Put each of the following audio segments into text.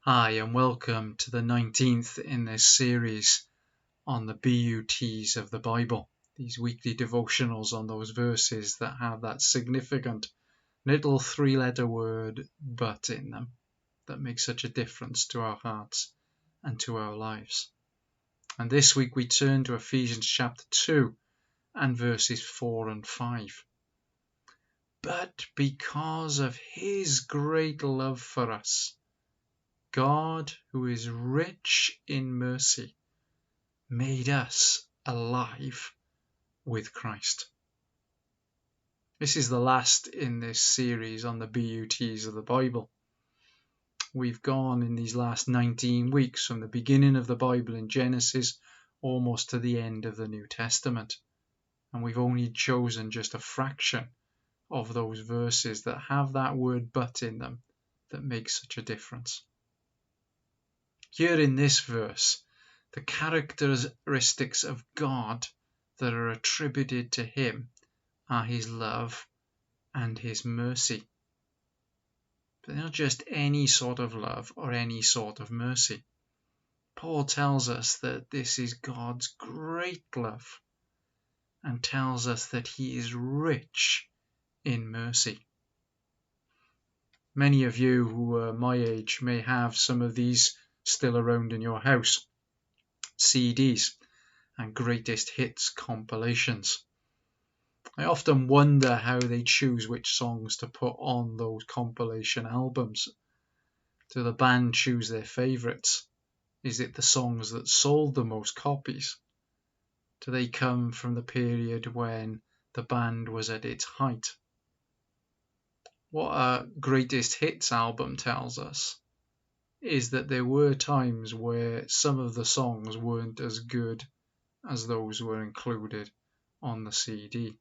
Hi, and welcome to the 19th in this series on the BUTs of the Bible, these weekly devotionals on those verses that have that significant little three-letter word "but" in them that makes such a difference to our hearts and to our lives. And this week we turn to Ephesians chapter 2 and verses 4 and 5. But because of his great love for us, God, who is rich in mercy, made us alive with Christ. This is the last in this series on the BUTs of the Bible. We've gone in these last 19 weeks from the beginning of the Bible in Genesis almost to the end of the New Testament. And we've only chosen just a fraction of those verses that have that word "but" in them that makes such a difference. Here in this verse, the characteristics of God that are attributed to him are his love and his mercy. But they're not just any sort of love or any sort of mercy. Paul tells us that this is God's great love and tells us that he is rich in mercy. Many of you who are my age may have some of these still around in your house. CDs and greatest hits compilations. I often wonder how they choose which songs to put on those compilation albums. Do the band choose their favourites? Is it the songs that sold the most copies? Do they come from the period when the band was at its height? What a greatest hits album tells us is that there were times where some of the songs weren't as good as those were included on the CD.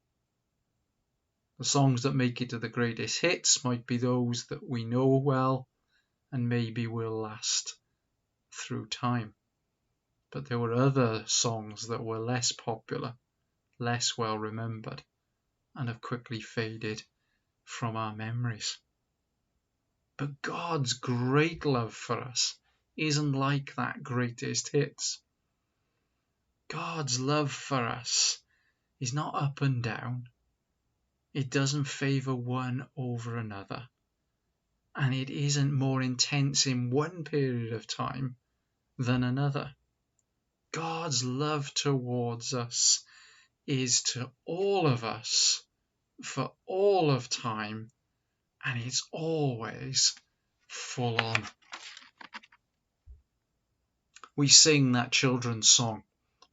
The songs that make it to the greatest hits might be those that we know well and maybe will last through time. But there were other songs that were less popular, less well remembered, and have quickly faded from our memories. But God's great love for us isn't like that greatest hits. God's love for us is not up and down. It doesn't favour one over another. And it isn't more intense in one period of time than another. God's love towards us is to all of us for all of time, and it's always full on. We sing that children's song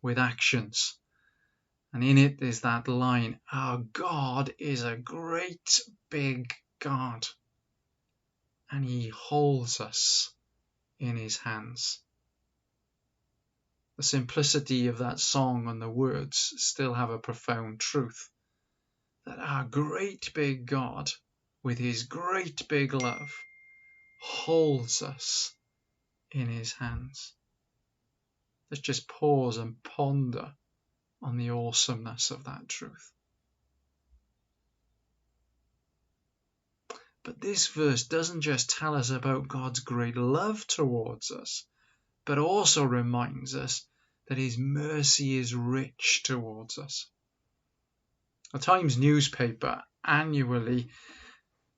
with actions, and in it there's that line, "Our God is a great big God, and he holds us in his hands." The simplicity of that song and the words still have a profound truth, that our great big God, with his great big love, holds us in his hands. Let's just pause and ponder on the awesomeness of that truth. But this verse doesn't just tell us about God's great love towards us, but also reminds us that his mercy is rich towards us. The Times newspaper annually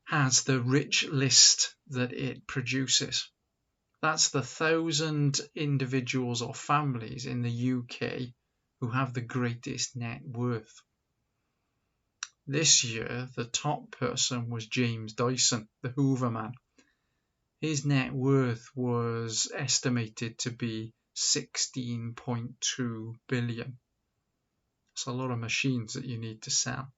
has the rich list that it produces. That's the 1,000 individuals or families in the UK who have the greatest net worth. This year, the top person was James Dyson, the Hoover man. His net worth was estimated to be 16.2 billion. That's a lot of machines that you need to sell.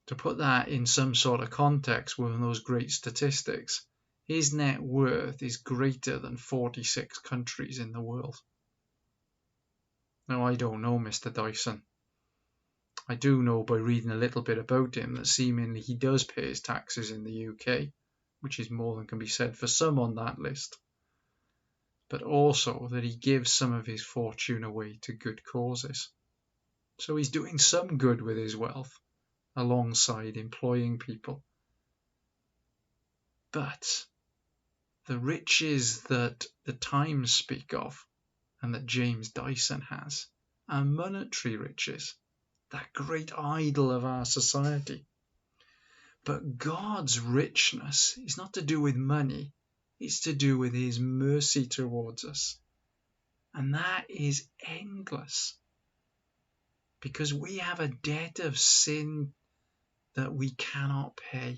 To put that in some sort of context with those great statistics, his net worth is greater than 46 countries in the world. Now, I don't know Mr. Dyson. I do know by reading a little bit about him that seemingly he does pay his taxes in the UK, which is more than can be said for some on that list, but also that he gives some of his fortune away to good causes. So he's doing some good with his wealth, alongside employing people. But The riches that the times speak of and that James Dyson has are monetary riches, that great idol of our society. But God's richness is not to do with money, it's to do with his mercy towards us. And that is endless, because we have a debt of sin that we cannot pay,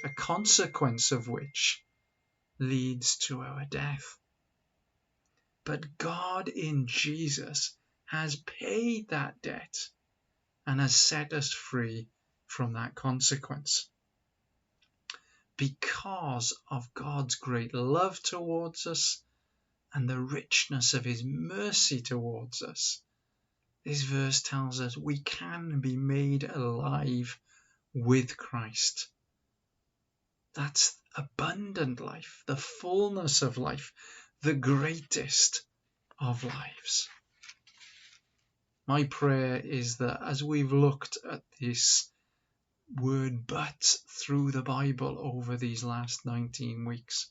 a consequence of which leads to our death. But God in Jesus has paid that debt and has set us free from that consequence. Because of God's great love towards us and the richness of his mercy towards us, this verse tells us we can be made alive with Christ. That's abundant life, the fullness of life, the greatest of lives. My prayer is that as we've looked at this word "but" through the Bible over these last 19 weeks,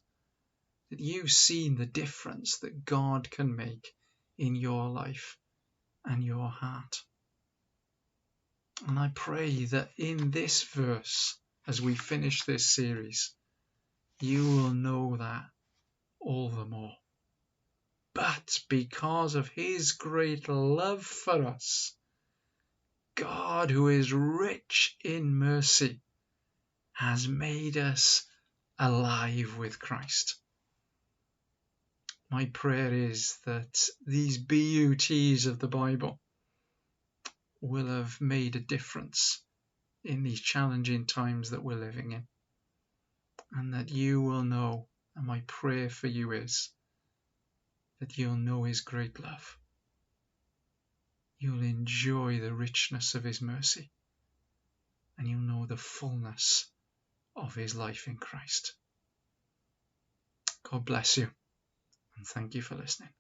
that you've seen the difference that God can make in your life and your heart. And I pray that in this verse, as we finish this series, you will know that all the more. But because of his great love for us, God, who is rich in mercy, has made us alive with Christ. My prayer is that these BUTs of the Bible will have made a difference in these challenging times that we're living in, and that you will know, and my prayer for you is that you'll know his great love. You'll enjoy the richness of his mercy, and you'll know the fullness of his life in Christ. God bless you, and thank you for listening.